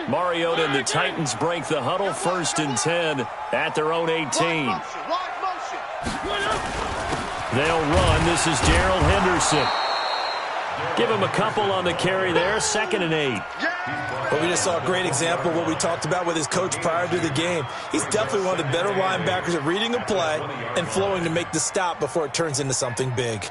Mariota and the Titans break the huddle, 1st and 10 at their own 18. They'll run. This is Darrell Henderson. Give him a couple on the carry there, 2nd and 8. Well, we just saw a great example of what we talked about with his coach prior to the game. He's definitely one of the better linebackers at reading a play and flowing to make the stop before it turns into something big.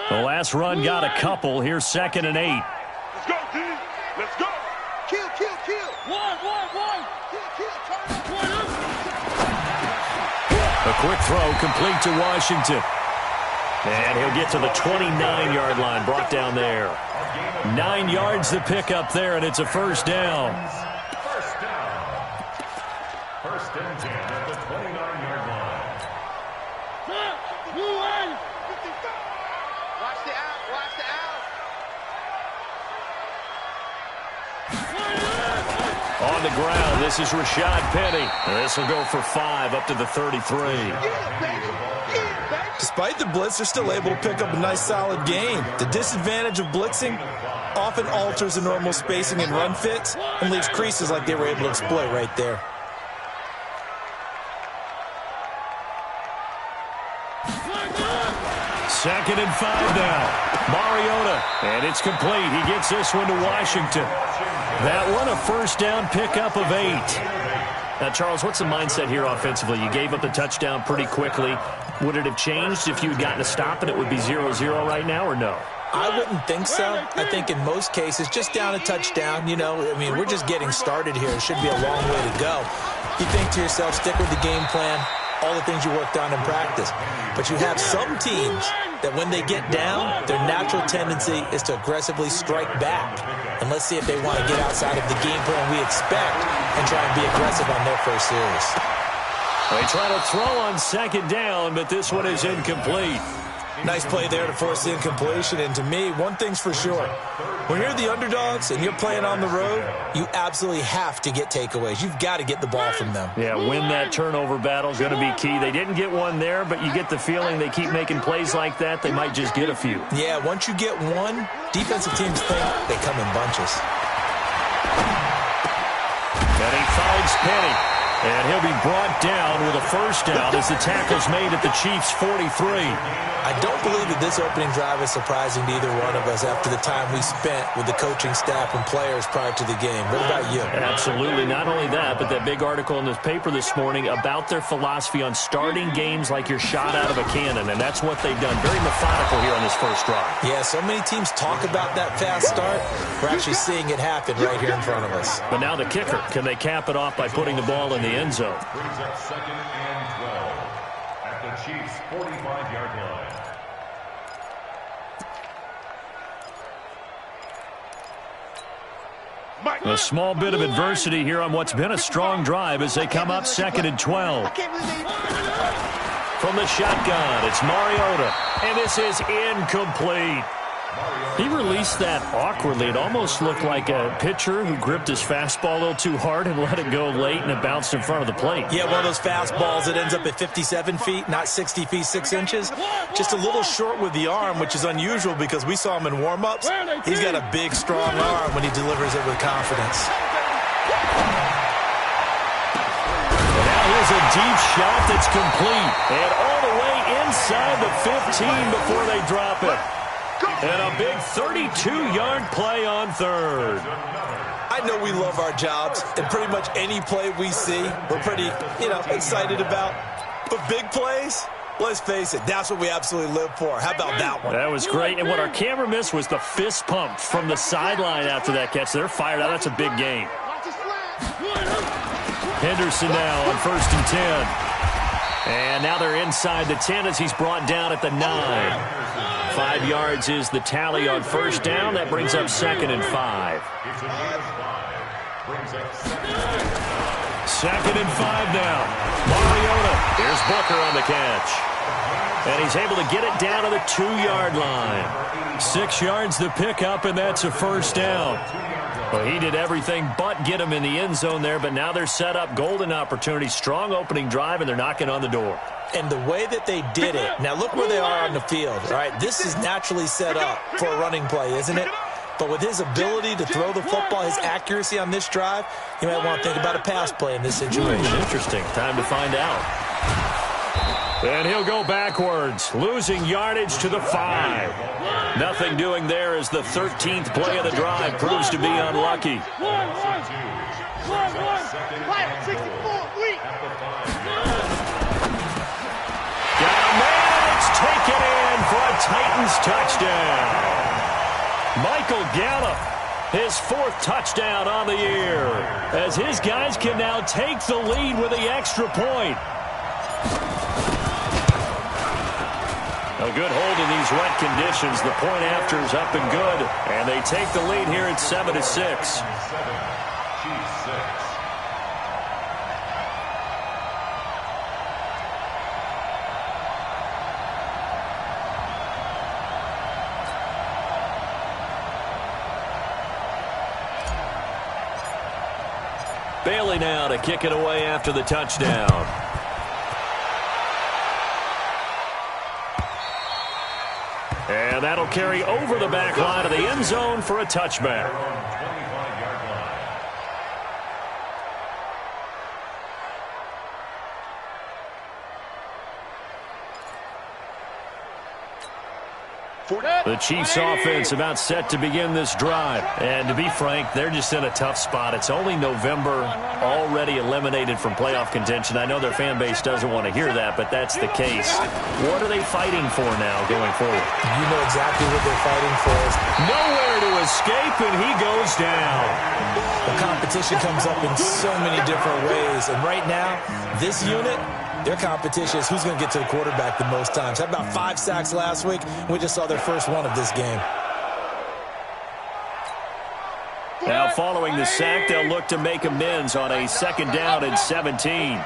The last run got a couple. Here's 2nd and 8. Let's go, D. Let's go. Kill, kill, kill. One. Kill. A quick throw complete to Washington. And he'll get to the 29-yard line, brought down there. 9 yards to pick up there, and it's a 1st down. First and 10 at the 29-yard line. Watch the out. On the ground, this is Rashad Penny. This will go for 5 up to the 33. Despite the blitz, they're still able to pick up a nice, solid gain. The disadvantage of blitzing often alters the normal spacing and run fits and leaves creases like they were able to exploit right there. Second and 5 now. Mariota, and it's complete. He gets this one to Washington. That one a 1st down pickup of 8. Now, Charles, what's the mindset here offensively? You gave up the touchdown pretty quickly. Would it have changed if you had gotten a stop and it would be 0-0 right now, or no? I wouldn't think so. I think in most cases, just down a touchdown, you know, I mean, we're just getting started here. It should be a long way to go. You think to yourself, stick with the game plan, all the things you worked on in practice. But you have some teams that when they get down, their natural tendency is to aggressively strike back. And let's see if they want to get outside of the game plan we expect and try and be aggressive on their first series. They try to throw on 2nd down, but this one is incomplete. Nice play there to force the incompletion. And to me, one thing's for sure. When you're the underdogs and you're playing on the road, you absolutely have to get takeaways. You've got to get the ball from them. Yeah, win that turnover battle is going to be key. They didn't get one there, but you get the feeling they keep making plays like that, they might just get a few. Yeah, once you get one, defensive teams think they come in bunches. And he finds Penny. And he'll be brought down with a 1st down as the tackle's made at the Chiefs' 43. I don't believe that this opening drive is surprising to either one of us after the time we spent with the coaching staff and players prior to the game. What about you? Absolutely. Not only that, but that big article in this paper this morning about their philosophy on starting games like you're shot out of a cannon, and that's what they've done. Very methodical here on this first drive. Yeah, so many teams talk about that fast start. We're actually seeing it happen right here in front of us. But now the kicker. Can they cap it off by putting the ball in the end zone? Brings up 2nd and 12 at the Chiefs' 45-yard line. A small bit of adversity here on what's been a strong drive as they come up 2nd and 12. From the shotgun, it's Mariota, and this is incomplete. He released that awkwardly. It almost looked like a pitcher who gripped his fastball a little too hard and let it go late, and it bounced in front of the plate. Yeah, one of those fastballs that ends up at 57 feet, not 60 feet, 6 inches. Just a little short with the arm, which is unusual because we saw him in warm-ups. He's got a big, strong arm when he delivers it with confidence. Now here's a deep shot that's complete. And all the way inside the 15 before they drop it. And a big 32-yard play on 3rd. I know we love our jobs, and pretty much any play we see, we're pretty, excited about. But big plays, let's face it, that's what we absolutely live for. How about that one? That was great. And what our camera missed was the fist pump from the sideline after that catch. They're fired out. That's a big gain. Henderson now on 1st and 10. And now they're inside the 10 as he's brought down at the 9. 5 yards is the tally on 1st down. That brings up 2nd and 5. 2nd and 5 now. Mariota. Here's Booker on the catch. And he's able to get it down to the 2-yard line. 6 yards the pickup, and that's a first down. Well, he did everything but get him in the end zone there, but now they're set up. Golden opportunity, strong opening drive, and they're knocking on the door. And the way that they did it, now look where they are on the field, all right? This is naturally set up for a running play, isn't it? But with his ability to throw the football, his accuracy on this drive, you might want to think about a pass play in this situation. Interesting. Time to find out. And he'll go backwards, losing yardage to the 5. Nothing doing there as the 13th play of the drive proves to be unlucky. Got a man, and it's taken in for a Titans touchdown. Michael Gallup, his 4th touchdown on the year, as his guys can now take the lead with the extra point. A good hold in these wet conditions. The point after is up and good, and they take the lead here at 7-6. Bailey now to kick it away after the touchdown. And that'll carry over the back line of the end zone for a touchback. The Chiefs offense about set to begin this drive. And to be frank, they're just in a tough spot. It's only November, already eliminated from playoff contention. I know their fan base doesn't want to hear that, but that's the case. What are they fighting for now going forward? You know exactly what they're fighting for. Nowhere to escape, and he goes down. The competition comes up in so many different ways. And right now, this unit, their competition is who's going to get to the quarterback the most times. Had about 5 sacks last week. We just saw their first one of this game. Now following the sack, they'll look to make amends on a 2nd down and 17.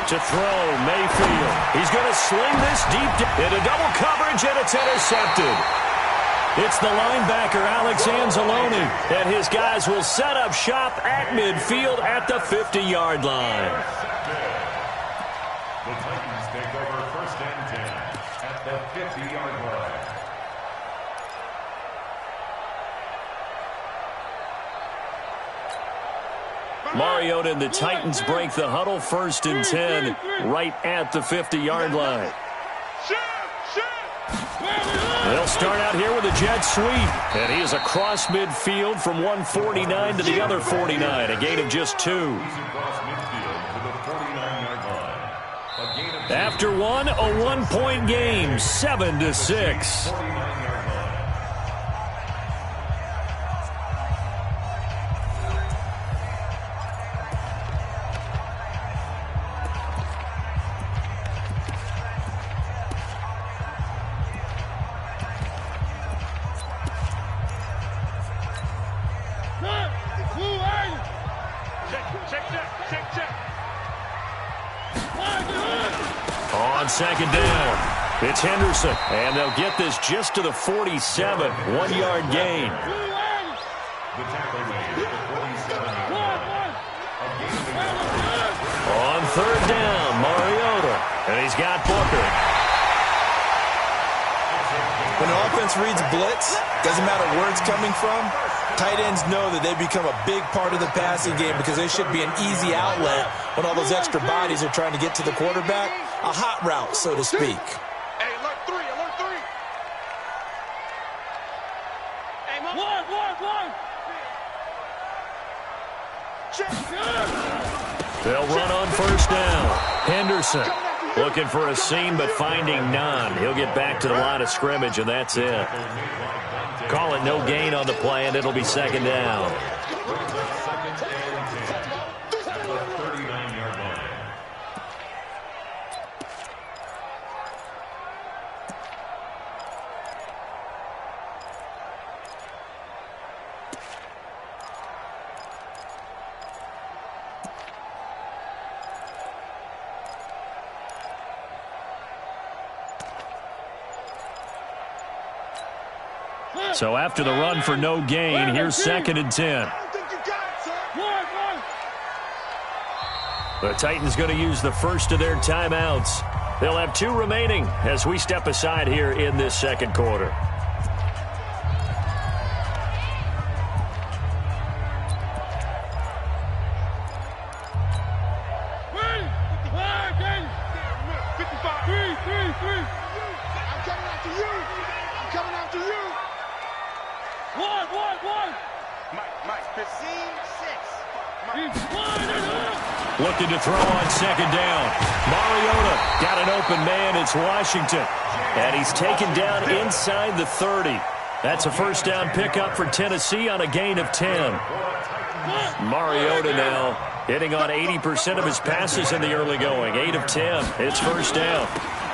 To throw, Mayfield. He's going to sling this deep into double coverage, and it's intercepted. It's the linebacker, Alex Anzalone, and his guys will set up shop at midfield at the 50-yard line. The Titans take over 1st and 10 at the 50-yard line. Mariota and the Titans break the huddle, 1st and 10, right at the 50-yard line. They'll start out here with a jet sweep, and he is across midfield from 149 to the other 49, a gain of just 2. After one, a 1-point game, 7-6. On 2nd down, it's Henderson, and they'll get this just to the 47, 1-yard gain. On 3rd down, Mariota, and he's got Booker. When the offense reads blitz, doesn't matter where it's coming from, tight ends know that they become a big part of the passing game because they should be an easy outlet when all those extra bodies are trying to get to the quarterback. A hot route, so to speak. Hey, alert 3, alert 3. Hey, one. They'll run on 1st down. Henderson looking for a seam, but finding none. He'll get back to the line of scrimmage, and that's it. Call it no gain on the play, and it'll be 2nd down. So after the run for no gain, here's 2nd and 10. The Titans going to use the first of their timeouts. They'll have 2 remaining as we step aside here in this second quarter. Looking to throw on 2nd down. Mariota got an open man. It's Washington. And he's taken down inside the 30. That's a first down pickup for Tennessee on a gain of 10. Mariota now hitting on 80% of his passes in the early going. 8 of 10. It's first down.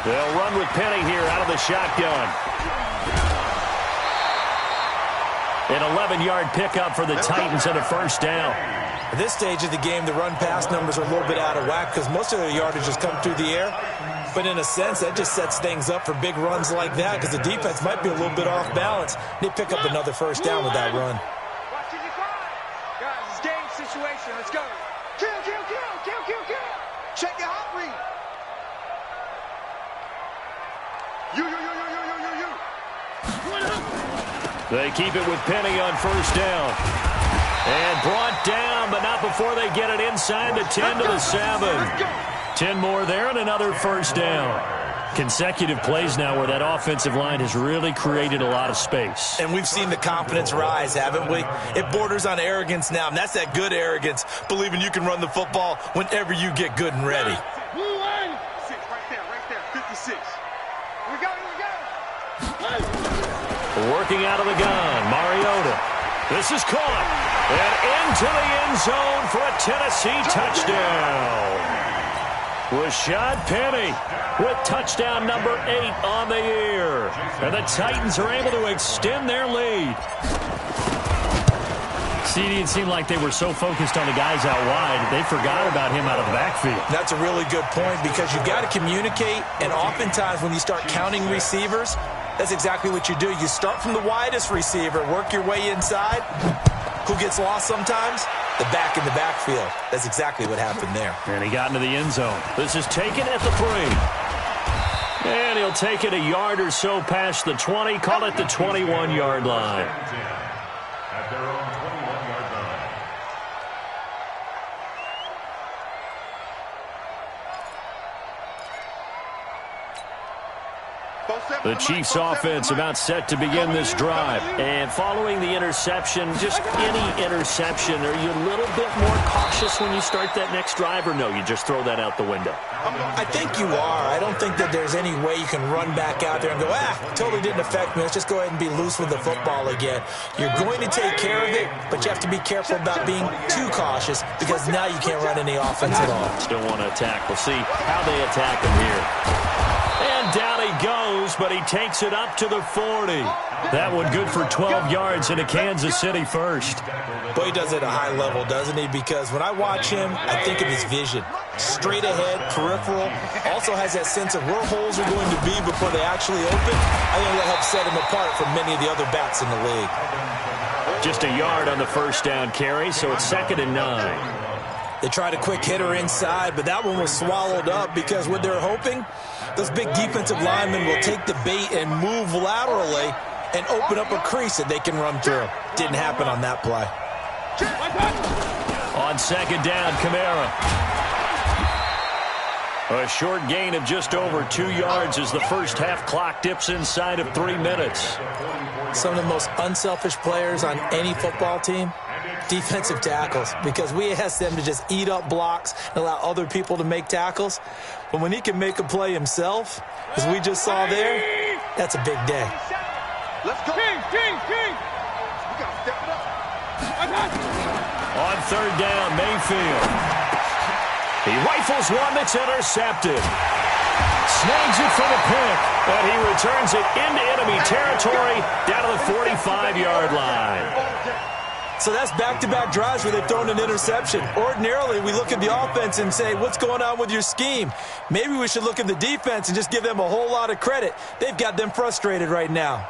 They'll run with Penny here out of the shotgun. An 11-yard pickup for the Titans and a first down. At this stage of the game, the run-pass numbers are a little bit out of whack because most of their yardage has come through the air. But in a sense, that just sets things up for big runs like that because the defense might be a little bit off balance. They pick up another first down with that run. Guys, it's game situation. Let's go. Kill, kill, kill, kill, kill, kill. Check your hot read. You. They keep it with Penny on first down. And brought down, but not before they get it inside the 10 to the 7. 10 more there and another first down. Consecutive plays now where that offensive line has really created a lot of space. And we've seen the confidence rise, haven't we? It borders on arrogance now, and that's that good arrogance, believing you can run the football whenever you get good and ready. Right there, 56. We go. Working out of the gun, Mariota. This is caught. And into the end zone for a Tennessee touchdown. Rashad Penny with touchdown number 8 on the year. And the Titans are able to extend their lead. CD, it seemed like they were so focused on the guys out wide, they forgot about him out of the backfield. That's a really good point because you've got to communicate, and oftentimes when you start counting receivers, that's exactly what you do. You start from the widest receiver, work your way inside. Who gets lost sometimes? The back in the backfield. That's exactly what happened there. And he got into the end zone. This is taken at the 3. And he'll take it a yard or so past the 20, call it the 21-yard line. At their own 21-yard line. The Chiefs offense about set to begin this drive. And following the interception, just any interception, are you a little bit more cautious when you start that next drive, or no, you just throw that out the window? I think you are. I don't think that there's any way you can run back out there and go, totally didn't affect me. Let's just go ahead and be loose with the football again. You're going to take care of it, but you have to be careful about being too cautious because now you can't run any offense at all. Still want to attack. We'll see how they attack him here. And down he goes, but he takes it up to the 40. That one good for 12 yards into Kansas City first. Boy, he does it at a high level, doesn't he? Because when I watch him, I think of his vision. Straight ahead, peripheral. Also has that sense of where holes are going to be before they actually open. I think that helps set him apart from many of the other backs in the league. Just a yard on the first down carry, so it's 2nd and 9. They tried a quick hitter inside, but that one was swallowed up because what they're hoping, those big defensive linemen will take the bait and move laterally and open up a crease that they can run through. Didn't happen on that play. On 2nd down, Kamara. A short gain of just over 2 yards as the first half clock dips inside of 3 minutes. Some of the most unselfish players on any football team, defensive tackles, because we ask them to just eat up blocks and allow other people to make tackles. But when he can make a play himself, as we just saw there, that's a big day. Let's go. King. We got to step it up. On 3rd down, Mayfield. He rifles one that's intercepted. Snags it for the pick, but he returns it into enemy territory down to the 45-yard line. So that's back-to-back drives where they've thrown an interception. Ordinarily, we look at the offense and say, what's going on with your scheme? Maybe we should look at the defense and just give them a whole lot of credit. They've got them frustrated right now.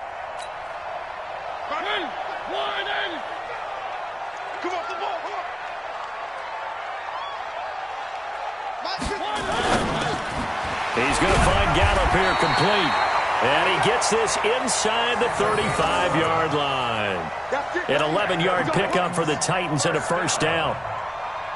up here complete. And he gets this inside the 35-yard line. An 11-yard pickup for the Titans and a first down.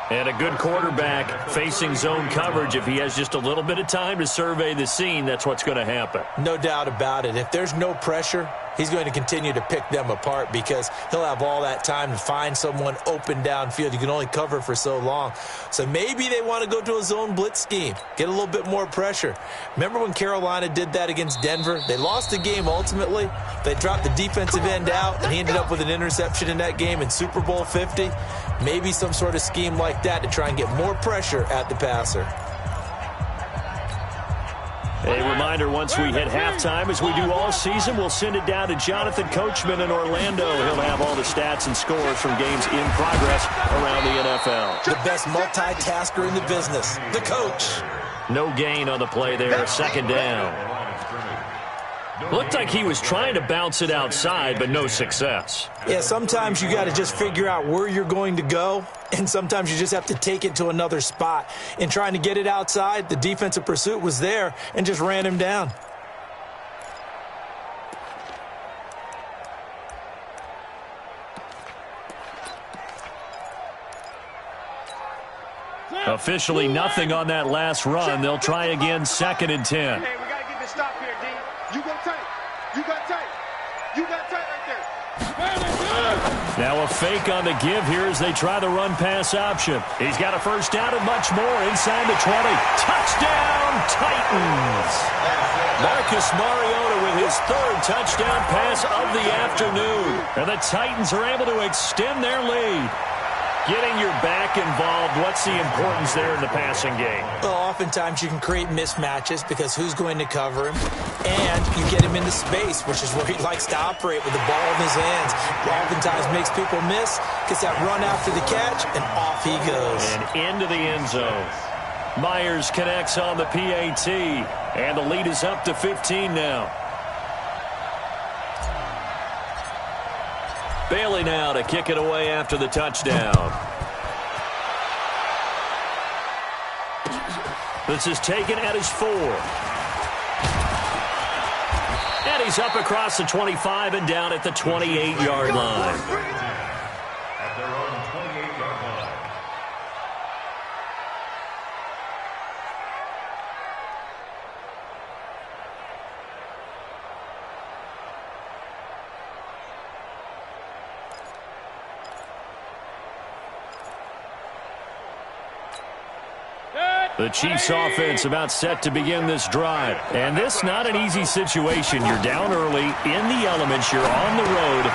And a good quarterback facing zone coverage. If he has just a little bit of time to survey the scene, that's what's going to happen. No doubt about it. If there's no pressure, he's going to continue to pick them apart because he'll have all that time to find someone open downfield. You can only cover for so long. So maybe they want to go to a zone blitz scheme, get a little bit more pressure. Remember when Carolina did that against Denver? They lost the game ultimately. They dropped the defensive end out, and he ended up with an interception in that game in Super Bowl 50. Maybe some sort of scheme like that to try and get more pressure at the passer. A reminder, once we hit halftime, as we do all season, we'll send it down to Jonathan Coachman in Orlando. He'll have all the stats and scores from games in progress around the NFL. The best multitasker in the business, the coach. No gain on the play there, second down. Looked like he was trying to bounce it outside, but no success. Yeah, sometimes you got to just figure out where you're going to go, and sometimes you just have to take it to another spot. In trying to get it outside, the defensive pursuit was there and just ran him down. Officially nothing on that last run. They'll try again, second and 10. Hey, we got to get this stop here, D. You go tight. You got tight. You got tight right there. Now a fake on the give here as they try the run-pass option. He's got a first down and much more inside the 20. Touchdown, Titans! Marcus Mariota with his third touchdown pass of the afternoon. And the Titans are able to extend their lead. Getting your back involved, what's the importance there in the passing game? Well, oftentimes you can create mismatches because who's going to cover him? And you get him into space, which is where he likes to operate with the ball in his hands. Oftentimes makes people miss, gets that run after the catch, and off he goes. And into the end zone. Myers connects on the PAT, and the lead is up to 15 now. Bailey now to kick it away after the touchdown. This is taken at his 4. And he's up across the 25 and down at the 28-yard line. At their own 28-yard line. The Chiefs offense about set to begin this drive. And this not an easy situation. You're down early, in the elements, you're on the road.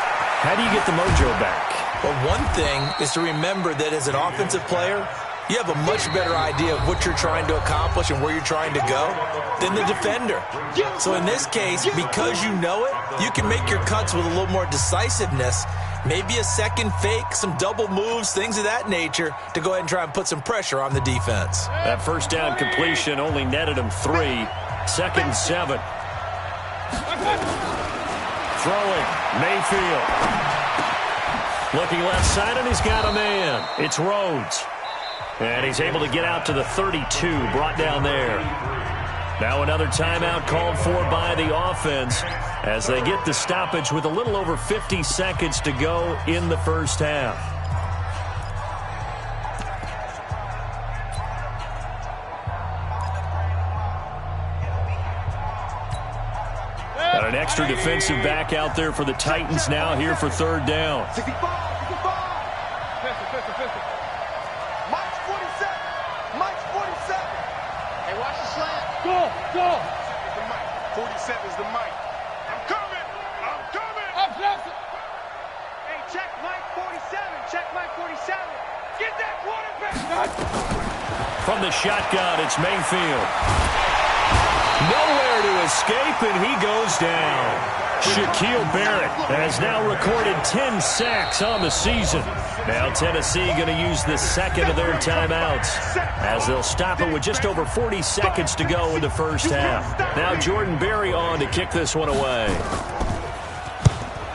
How do you get the mojo back? Well, one thing is to remember that as an offensive player, you have a much better idea of what you're trying to accomplish and where you're trying to go than the defender. So in this case, because you know it, you can make your cuts with a little more decisiveness. Maybe a second fake, some double moves, things of that nature to go ahead and try and put some pressure on the defense. That first down completion only netted him 3. Second and 7. Throwing, Mayfield. Looking left side, and he's got a man. It's Rhodes. And he's able to get out to the 32, brought down there. Now another timeout called for by the offense as they get the stoppage with a little over 50 seconds to go in the first half. Got an extra defensive back out there for the Titans now here for third down. 65. Pistol. Mike's 47. Mike's 47. Hey, watch the slant. Go. 47 is the mic. I'm coming. Hey, check Mike 47. Get that quarterback. From the shotgun, it's Mayfield. Nowhere to escape, and he goes down. Shaquille Barrett has now recorded 10 sacks on the season. Now Tennessee going to use the second of their timeouts as they'll stop it with just over 40 seconds to go in the first half. Now Jordan Berry on to kick this one away.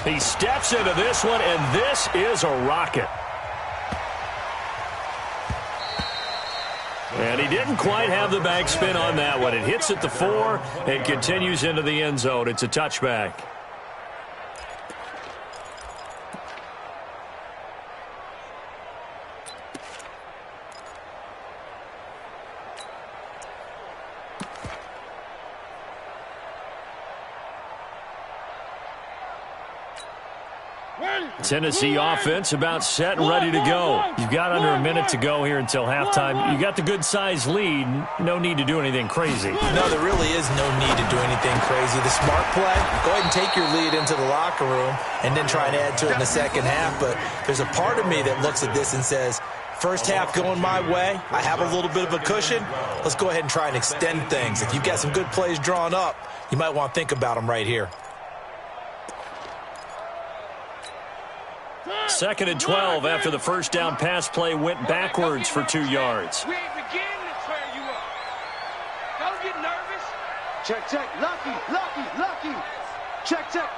He steps into this one, and this is a rocket. And he didn't quite have the backspin on that one. It hits at the 4 and continues into the end zone. It's a touchback. Tennessee offense about set and ready to go. You've got under a minute to go here until halftime. You got the good-sized lead. No need to do anything crazy. No, there really is no need to do anything crazy. The smart play, go ahead and take your lead into the locker room and then try and add to it in the second half. But there's a part of me that looks at this and says, first half going my way, I have a little bit of a cushion. Let's go ahead and try and extend things. If you've got some good plays drawn up, you might want to think about them right here. 2nd and 12 after the first down pass play went backwards for 2 yards. We ain't beginning to tear you up. Don't get nervous. Check, check. Lucky, lucky, lucky. Check, check.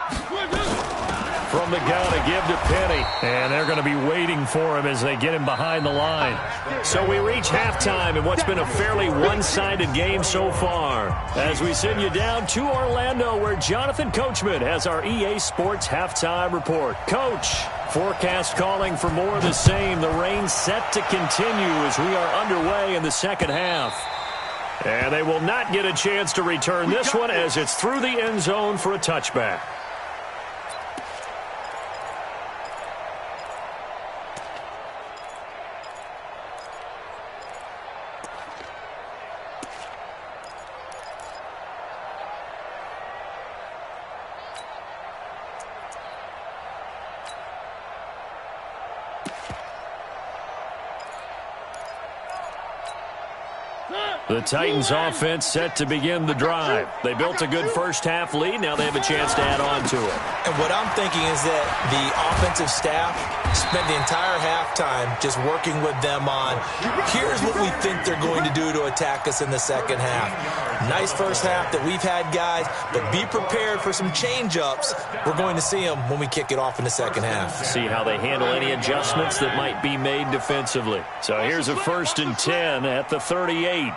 From the gun, a give to Penny. And they're going to be waiting for him as they get him behind the line. So we reach halftime in what's been a fairly one-sided game so far. As we send you down to Orlando, where Jonathan Coachman has our EA Sports halftime report. Coach, forecast calling for more of the same. The rain set to continue as we are underway in the second half. And they will not get a chance to return this one as it's through the end zone for a touchback. The Titans offense set to begin the drive. They built a good first-half lead. Now they have a chance to add on to it. And what I'm thinking is that the offensive staff spent the entire halftime just working with them on, here's what we think they're going to do to attack us in the second half. Nice first half that we've had, guys, but be prepared for some change-ups. We're going to see them when we kick it off in the second half. See how they handle any adjustments that might be made defensively. So here's a 1st and 10 at the 38.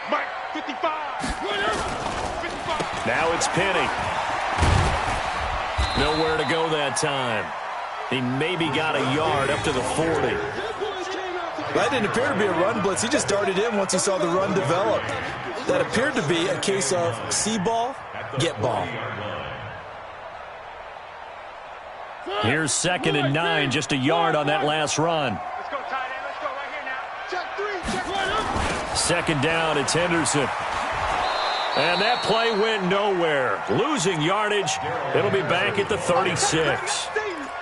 Mike, 55. 55. Now it's Penny. Nowhere to go that time. He maybe got a yard up to the 40. That didn't appear to be a run blitz. He just darted in once he saw the run develop. That appeared to be a case of see ball, get ball. Here's 2nd and 9, just a yard on that last run. Let's go, tight end. Let's go right here now. Check 3, check 1. 2nd down, it's Henderson. And that play went nowhere. Losing yardage. It'll be back at the 36.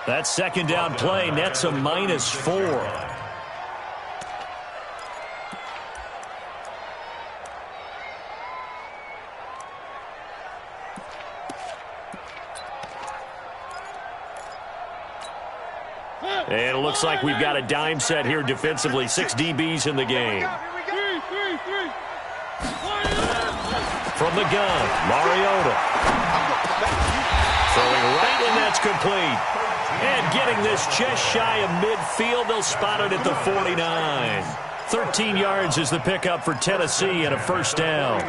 That 2nd down play nets a -4. And it looks like we've got a dime set here defensively. 6 DBs in the game. From the gun, Mariota. Throwing right, and that's complete. And getting this just shy of midfield. They'll spot it at the 49. 13 yards is the pickup for Tennessee and a 1st down.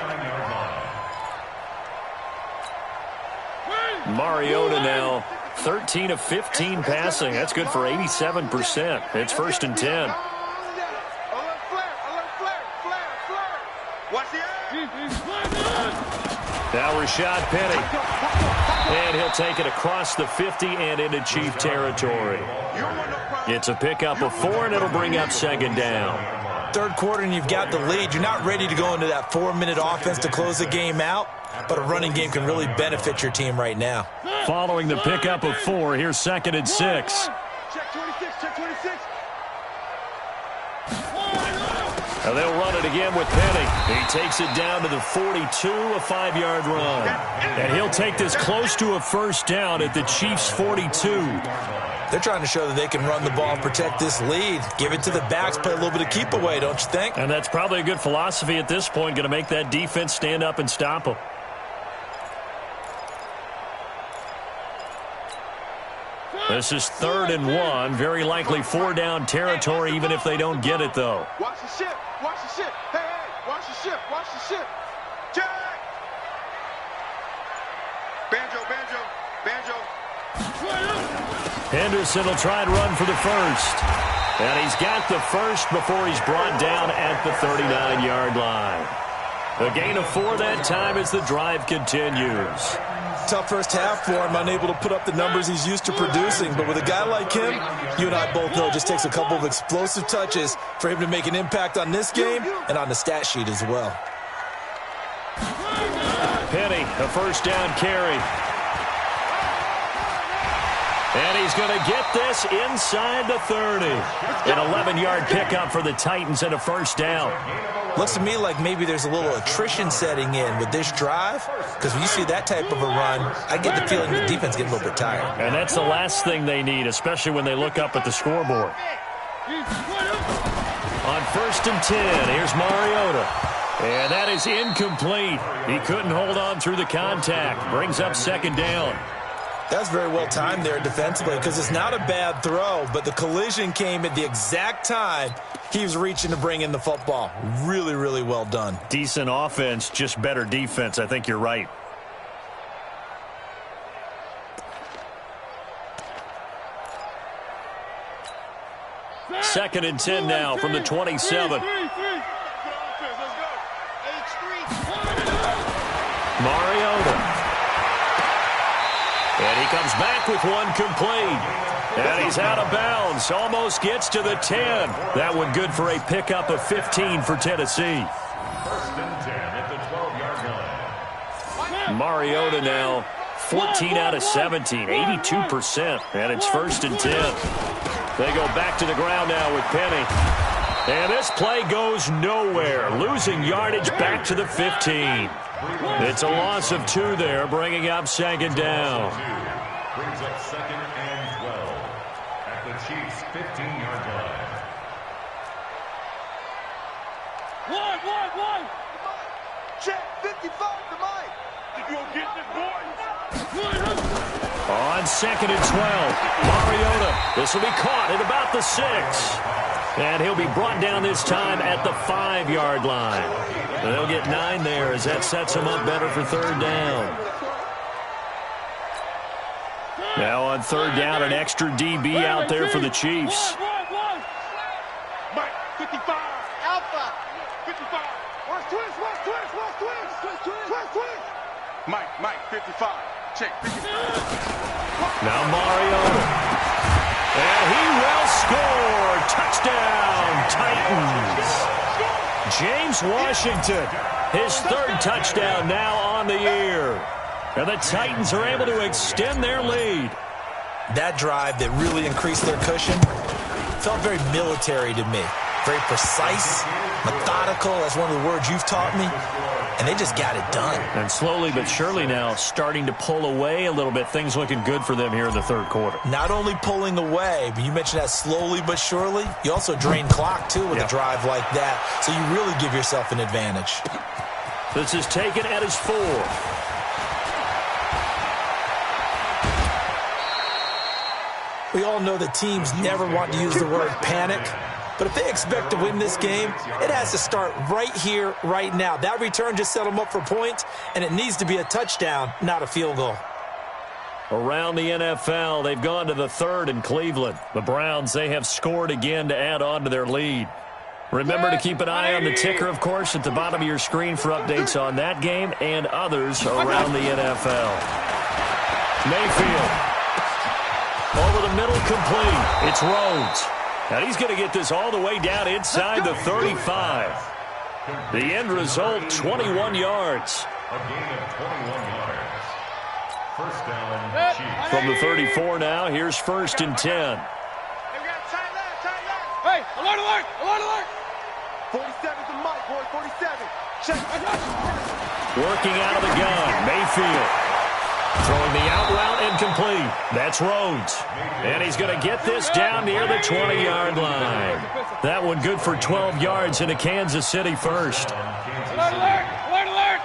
Mariota now 13 of 15 passing. That's good for 87%. It's 1st and 10. Alert flare, flare. Watch the Now Rashad Penny. And he'll take it across the 50 and into Chief territory. It's a pickup of 4, and it'll bring up 2nd down. Third quarter and you've got the lead. You're not ready to go into that 4-minute offense to close the game out, but a running game can really benefit your team right now. Following the pickup of 4, here's 2nd and 6. check 26, check 26. Now they'll run it again with Penny. He takes it down to the 42, a 5-yard run. And he'll take this close to a 1st down at the Chiefs' 42. They're trying to show that they can run the ball and protect this lead. Give it to the backs, play a little bit of keep away, don't you think? And that's probably a good philosophy at this point, going to make that defense stand up and stop them. This is 3rd and 1. Very likely 4-down territory, even if they don't get it, though. Watch the ship. Watch the ship. Hey, hey, watch the ship. Watch the ship. Jack! Banjo, banjo, banjo. Henderson will try and run for the first. And he's got the first before he's brought down at the 39-yard line. A gain of 4 that time as the drive continues. Tough first half for him, unable to put up the numbers he's used to producing. But with a guy like him, you and I both know it just takes a couple of explosive touches for him to make an impact on this game and on the stat sheet as well. Penny, a first down carry. And he's going to get this inside the 30. An 11-yard pickup for the Titans and a first down. Looks to me like maybe there's a little attrition setting in with this drive, because when you see that type of a run, I get the feeling the defense gets a little bit tired. And that's the last thing they need, especially when they look up at the scoreboard. On 1st and 10, here's Mariota. And that is incomplete. He couldn't hold on through the contact. Brings up 2nd down. That's very well timed there defensively, because it's not a bad throw, but the collision came at the exact time he was reaching to bring in the football. Really, really well done. Decent offense, just better defense. I think you're right. Second and 10 now from the 27. Mariota. And he comes back with one complete. And he's out of bounds. Almost gets to the 10. That one good for a pickup of 15 for Tennessee. 1st and 10 at the 12-yard line. Mariota now 14 out of 17, 82%. And it's 1st and 10. They go back to the ground now with Penny. And this play goes nowhere. Losing yardage back to the 15. It's a loss of 2 there, bringing up 2nd down. Brings up 2nd and 12 at the Chiefs' 15-yard line. One. Check 55 to Mike. You gonna get this, boy? On 2nd and 12, Mariota. This will be caught at about the 6. And he'll be brought down this time at the 5-yard line. And they'll get 9 there as that sets him up better for 3rd down. Now on 3rd down, an extra DB out there for the Chiefs. Mike, 55. Alpha. 55. Watch twist. Mike, 55. Check, 55. Now Mariota. And he will score. Touchdown, Titans. James Washington, his 3rd touchdown now on the year. And the Titans are able to extend their lead. That drive that really increased their cushion felt very military to me. Very precise, methodical. That's one of the words you've taught me. And they just got it done. And slowly but surely now starting to pull away a little bit. Things looking good for them here in the 3rd quarter. Not only pulling away, but you mentioned that slowly but surely. You also drain clock, too, with a drive like that. So you really give yourself an advantage. This is taken at his 4. We all know that teams never want to use the word panic. But if they expect to win this game, it has to start right here, right now. That return just set them up for points, and it needs to be a touchdown, not a field goal. Around the NFL, they've gone to the 3rd in Cleveland. The Browns, they have scored again to add on to their lead. Remember to keep an eye on the ticker, of course, at the bottom of your screen for updates on that game and others around the NFL. Mayfield. Over the middle, complete. It's Rhodes. And he's going to get this all the way down inside the 35. The end result, 21 yards. A gain of 21 yards. 1st down, Chiefs. From the 34 now, here's 1st and 10. Hey, we got tight left. Hey, alert. 47 to Mike, boy, 47. Check. Working out of the gun, Mayfield. Throwing the out route incomplete. That's Rhodes. And he's going to get this down near the 20-yard line. That one good for 12 yards into Kansas City 1st. Alert.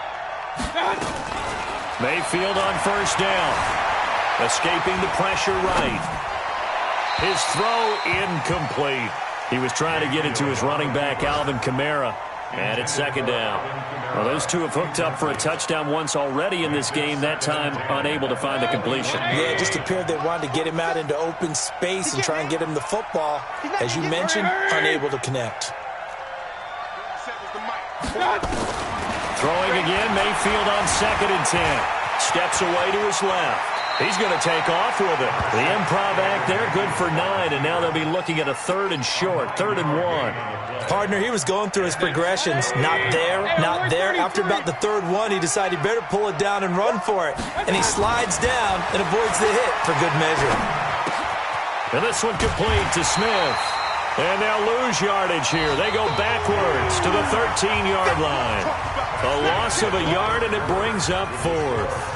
Mayfield on 1st down. Escaping the pressure right. His throw incomplete. He was trying to get it to his running back, Alvin Kamara, and it's second down. Well, those two have hooked up for a touchdown once already in this game, that time unable to find the completion. Yeah, it just appeared they wanted to get him out into open space and try and get him the football. As you mentioned, unable to connect. Throwing again, Mayfield on 2nd and 10. Steps away to his left. He's going to take off with it. The improv act there, good for 9, and now they'll be looking at a 3rd and short, 3rd and 1. Partner, he was going through his progressions. Not there, not there. After about the 3rd one, he decided he better pull it down and run for it. And he slides down and avoids the hit for good measure. And this one complete to Smith. And they'll lose yardage here. They go backwards to the 13-yard line. A loss of a yard, and it brings up 4th.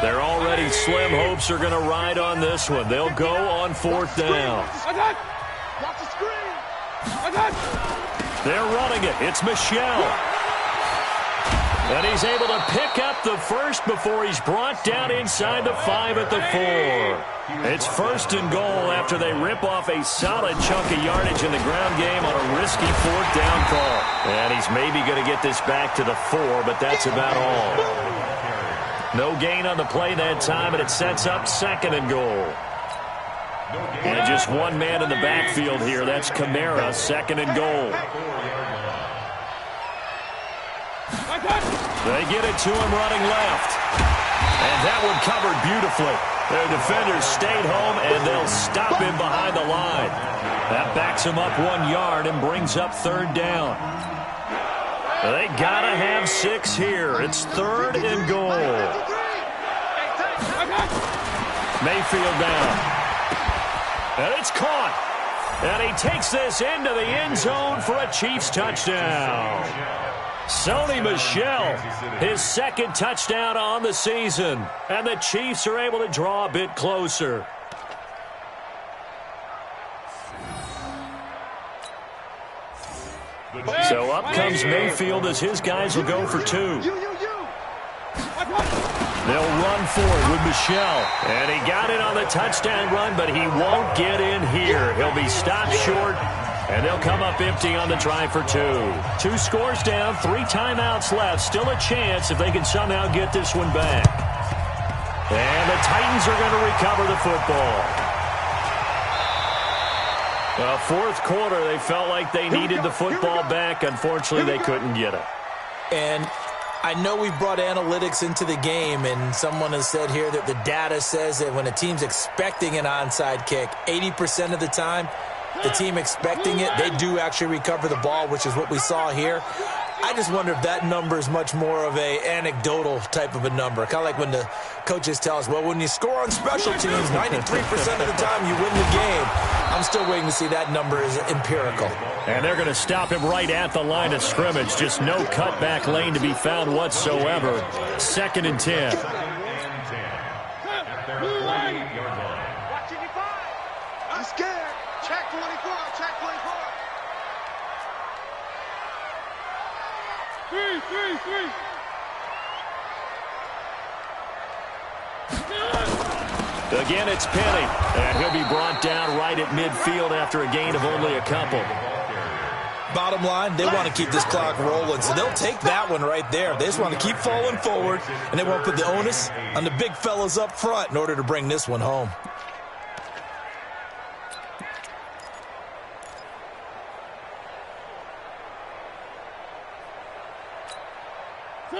Their already slim hopes are going to ride on this one. They'll go on 4th down. They're running it. It's Michel. And he's able to pick up the first before he's brought down inside the 5 at the 4. It's 1st and goal after they rip off a solid chunk of yardage in the ground game on a risky 4th down call. And he's maybe going to get this back to the 4, but that's about all. No gain on the play that time, and it sets up 2nd and goal. And just one man in the backfield here. That's Kamara, 2nd and goal. They get it to him running left. And that one covered beautifully. Their defenders stayed home, and they'll stop him behind the line. That backs him up 1 yard and brings up 3rd down. They got to have 6 here. It's 3rd and goal. Mayfield down. And it's caught. And he takes this into the end zone for a Chiefs touchdown. Sony Michel, his 2nd touchdown on the season. And the Chiefs are able to draw a bit closer. So up comes Mayfield as his guys will go for 2. They'll run for it with Michel. And he got it on the touchdown run, but he won't get in here. He'll be stopped short, and they'll come up empty on the try for 2. 2 scores down, 3 timeouts left. Still a chance if they can somehow get this one back. And the Titans are going to recover the football. Well, 4th quarter, they felt like they needed the football back. Unfortunately, they couldn't get it. And I know we brought analytics into the game, and someone has said here that the data says that when a team's expecting an onside kick, 80% of the time, the team expecting it, they do actually recover the ball, which is what we saw here. I just wonder if that number is much more of a anecdotal type of a number. Kind of like when the coaches tell us, well, when you score on special teams, 93% of the time you win the game. I'm still waiting to see that number is empirical. And they're going to stop him right at the line of scrimmage. Just no cutback lane to be found whatsoever. 2nd and 10. I'm scared. Check 24. Check 24. 3. Again, it's Penny, and he'll be brought down right at midfield after a gain of only a couple. Bottom line, they want to keep this clock rolling, so they'll take that one right there. They just want to keep falling forward, and they want to put the onus on the big fellas up front in order to bring this one home.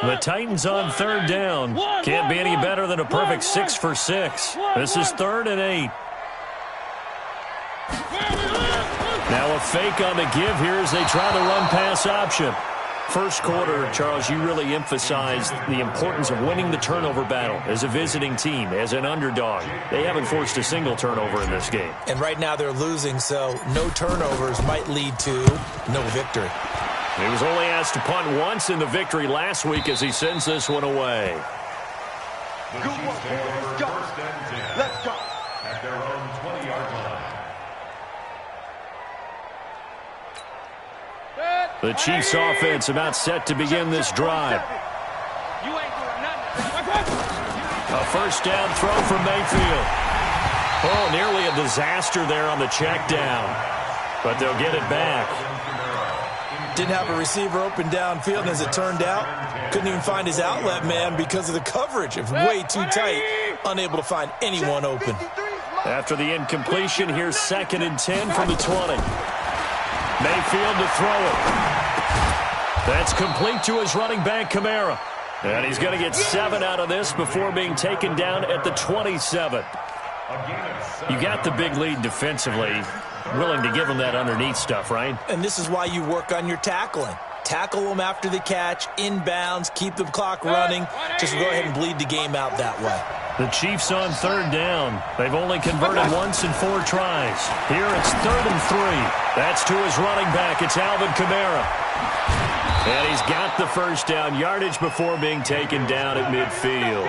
The Titans on 3rd down. Can't be any better than a perfect 6 for 6. This is 3rd and 8. Now a fake on the give here as they try the run-pass option. First quarter, Charles, you really emphasized the importance of winning the turnover battle as a visiting team, as an underdog. They haven't forced a single turnover in this game. And right now they're losing, so no turnovers might lead to no victory. He was only asked to punt once in the victory last week as he sends this one away. Good one, boys. Go. Let's go. At their own 20-yard line. The Chiefs offense about set to begin this drive. You ain't doing A first down throw from Mayfield. Oh, nearly a disaster there on the check down. But they'll get it back. Didn't have a receiver open downfield, and as it turned out, couldn't even find his outlet man because of the coverage. It was way too tight, unable to find anyone open. After the incompletion, here's 2nd and 10 from the 20. Mayfield to throw it. That's complete to his running back, Kamara. And he's going to get 7 out of this before being taken down at the 27. You got the big lead defensively. Willing to give him that underneath stuff, right? And this is why you work on your tackling. Tackle them after the catch, inbounds, keep the clock running. Just go ahead and bleed the game out that way. The Chiefs on 3rd down. They've only converted once in 4 tries. Here it's 3rd and 3. That's to his running back. It's Alvin Kamara. And he's got the first down yardage before being taken down at midfield.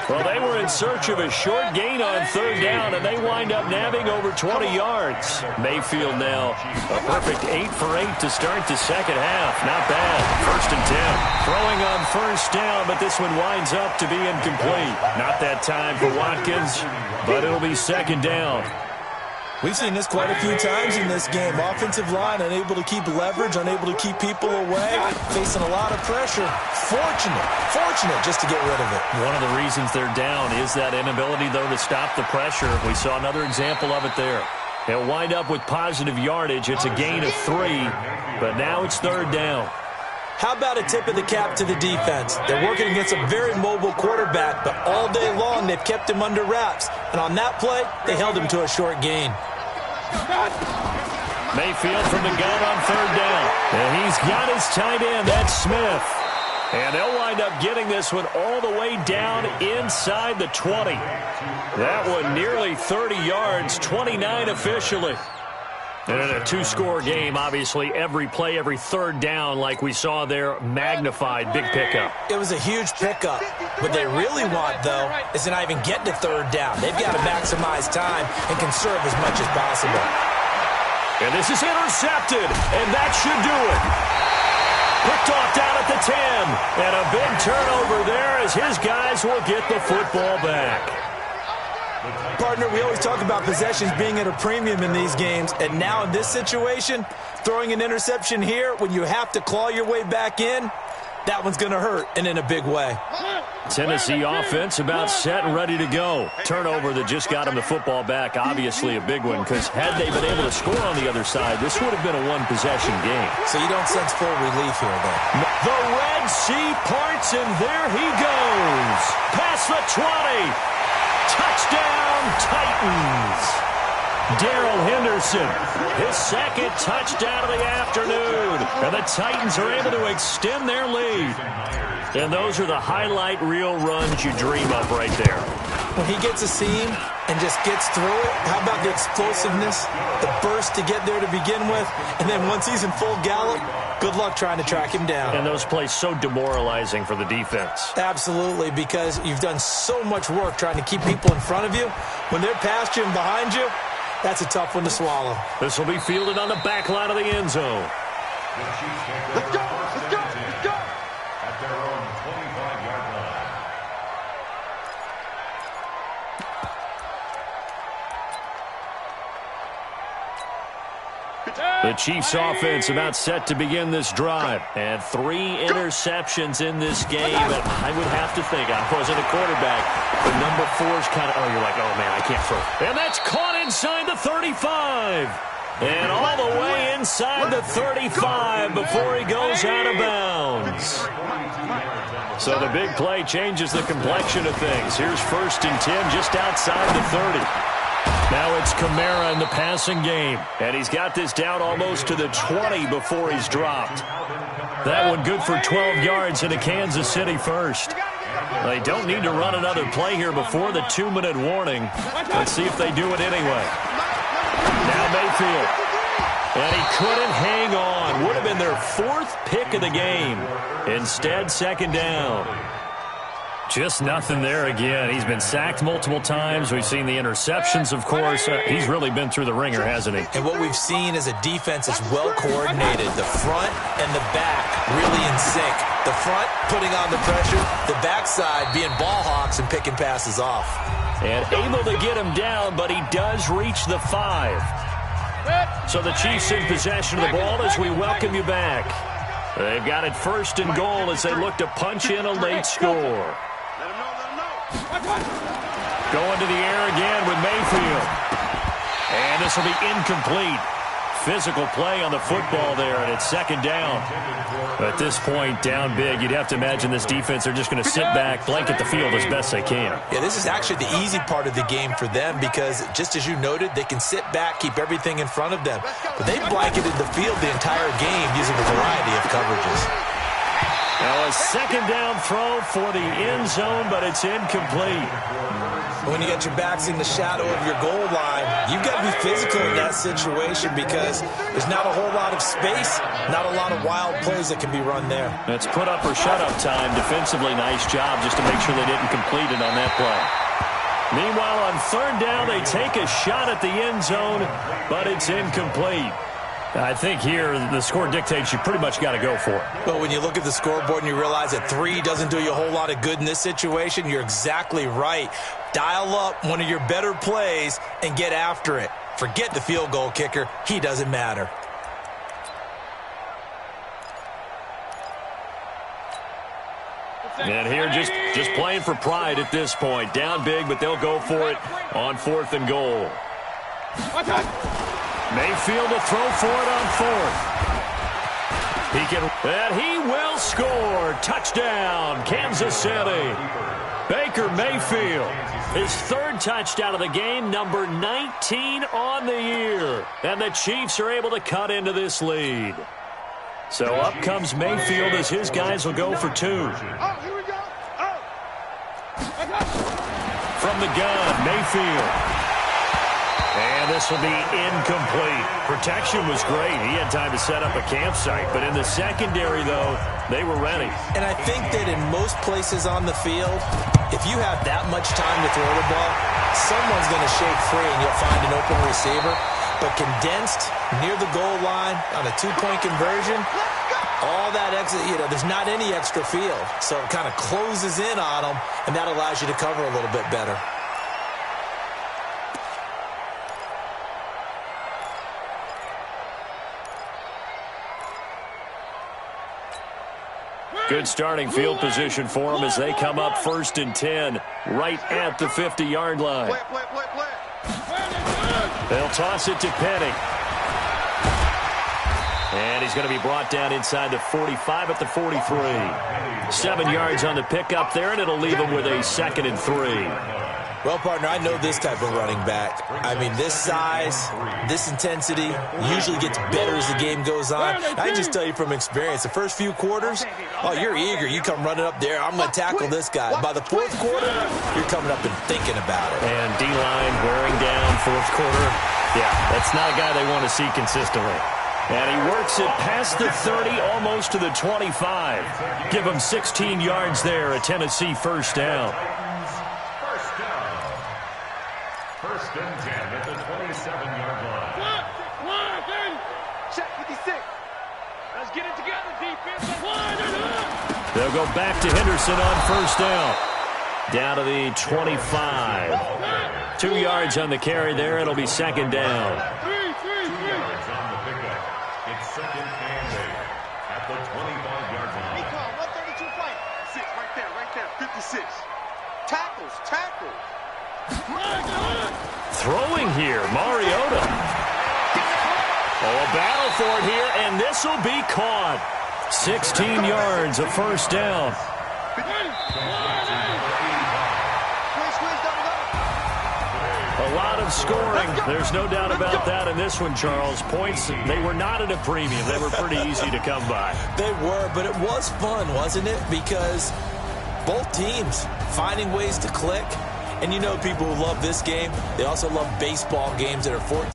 Well, they were in search of a short gain on 3rd down, and they wind up nabbing over 20 yards. Mayfield now a perfect 8 for 8 to start the second half. Not bad. 1st and 10. Throwing on 1st down, but this one winds up to be incomplete. Not that time for Watkins, but it'll be 2nd down. We've seen this quite a few times in this game. Offensive line unable to keep leverage, unable to keep people away, facing a lot of pressure. Fortunate just to get rid of it. One of the reasons they're down is that inability, though, to stop the pressure. We saw another example of it there. They'll wind up with positive yardage. It's a gain of 3, but now it's 3rd down. How about a tip of the cap to the defense? They're working against a very mobile quarterback, but all day long they've kept him under wraps. And on that play, they held him to a short gain. Mayfield from the gun on 3rd down. And he's got his tight end. That's Smith. And they'll wind up getting this one all the way down inside the 20. That one nearly 30 yards, 29 officially. And in a 2-score game, obviously, every play, every 3rd down, like we saw there, magnified. Big pickup. It was a huge pickup. What they really want, though, is to not even get to 3rd down. They've got to maximize time and conserve as much as possible. And this is intercepted, and that should do it. Picked off down at the 10. And a big turnover there as his guys will get the football back. Partner, we always talk about possessions being at a premium in these games, and now in this situation, throwing an interception here when you have to claw your way back in, that one's going to hurt, and in a big way. Tennessee offense about set and ready to go. Turnover that just got him the football back, obviously a big one, because had they been able to score on the other side, this would have been a one-possession game. So you don't sense full relief here, though. The Red Sea parts, and there he goes. Past the 20. Touchdown, Titans. Darrell Henderson, his 2nd touchdown of the afternoon. And the Titans are able to extend their lead. And those are the highlight reel runs you dream of right there. When he gets a seam and just gets through it, how about the explosiveness, the burst to get there to begin with, and then once he's in full gallop, good luck trying to track him down. And those plays so demoralizing for the defense. Absolutely, because you've done so much work trying to keep people in front of you. When they're past you and behind you, that's a tough one to swallow. This will be fielded on the back line of the end zone. Let's go! Let's go! Let's go! At their own 25-yard line. The Chiefs offense about set to begin this drive. And 3 interceptions in this game. And I would have to think, I wasn't a quarterback, but number 4's kind of, you're like, oh, man, I can't throw. And that's caught inside the 35. And all the way inside the 35 before he goes out of bounds. So the big play changes the complexion of things. Here's 1st and 10 just outside the 30. Now it's Kamara in the passing game. And he's got this down almost to the 20 before he's dropped. That one good for 12 yards into Kansas City first. They don't need to run another play here before the 2-minute warning. Let's see if they do it anyway. Now Mayfield. And he couldn't hang on. Would have been their 4th pick of the game. Instead, 2nd down. Just nothing there again. He's been sacked multiple times. We've seen the interceptions, of course. He's really been through the ringer, hasn't he? And what we've seen is a defense that's well coordinated. The front and the back really in sync. The front putting on the pressure. The back side being ball hawks and picking passes off. And able to get him down, but he does reach the 5. So the Chiefs in possession of the ball as we welcome you back. They've got it first and goal as they look to punch in a late score. Going to the air again with Mayfield. And this will be incomplete. Physical play on the football there, and it's second down. At this point, down big, you'd have to imagine this defense, they're just going to sit back, blanket the field as best they can. Yeah, this is actually the easy part of the game for them because, just as you noted, they can sit back, keep everything in front of them. But they blanketed the field the entire game using a variety of coverages. Now a second down throw for the end zone, but it's incomplete. When you get your backs in the shadow of your goal line, you've got to be physical in that situation because there's not a whole lot of space, not a lot of wild plays that can be run there. That's put up or shut up time. Defensively, nice job just to make sure they didn't complete it on that play. Meanwhile, on third down, they take a shot at the end zone, but it's incomplete. I think here the score dictates you pretty much got to go for it. But when you look at the scoreboard and you realize that 3 doesn't do you a whole lot of good in this situation, you're exactly right. Dial up one of your better plays and get after it. Forget the field goal kicker. He doesn't matter. And here just playing for pride at this point. Down big, but they'll go for it on 4th and goal. Mayfield to throw for it on 4th. And he will score. Touchdown, Kansas City. Baker Mayfield, his 3rd touchdown of the game, number 19 on the year. And the Chiefs are able to cut into this lead. So up comes Mayfield as his guys will go for 2. From the gun, Mayfield. And this will be incomplete. Protection was great. He had time to set up a campsite. But in the secondary, though, they were ready. And I think that in most places on the field, if you have that much time to throw the ball, someone's going to shake free and you'll find an open receiver. But condensed near the goal line on a 2-point conversion, all that extra, there's not any extra field. So it kind of closes in on them, and that allows you to cover a little bit better. Good starting field position for them as they come up 1st and 10, right at the 50-yard line. They'll toss it to Penny. And he's going to be brought down inside the 45 at the 43. 7 yards on the pickup there, and it'll leave him with a 2nd and 3. Well, partner, I know this type of running back. I mean, this size, this intensity usually gets better as the game goes on. I just tell you from experience, the first few quarters, oh, you're eager. You come running up there. I'm going to tackle this guy. By the 4th quarter, you're coming up and thinking about it. And D-line wearing down 4th quarter. Yeah, that's not a guy they want to see consistently. And he works it past the 30, almost to the 25. Give him 16 yards there, a Tennessee 1st down. First and 10 at the 27-yard line. Check 56. Let's get it together, defense. They'll go back to Henderson on 1st down. Down to the 25. 2 yards on the carry there. It'll be 2nd down. 2 yards on the pickup. It's 2nd and 8 at the 25-yard line. 132 fight. 6 right there, 56. Tackles. Throwing here, Mariota. Oh, a battle for it here, and this will be caught. 16 yards, a 1st down. A lot of scoring. There's no doubt about that in this one, Charles. Points, they were not at a premium. They were pretty easy to come by. They were, but it was fun, wasn't it? Because both teams finding ways to click. And you know people who love this game, they also love baseball games that are 14.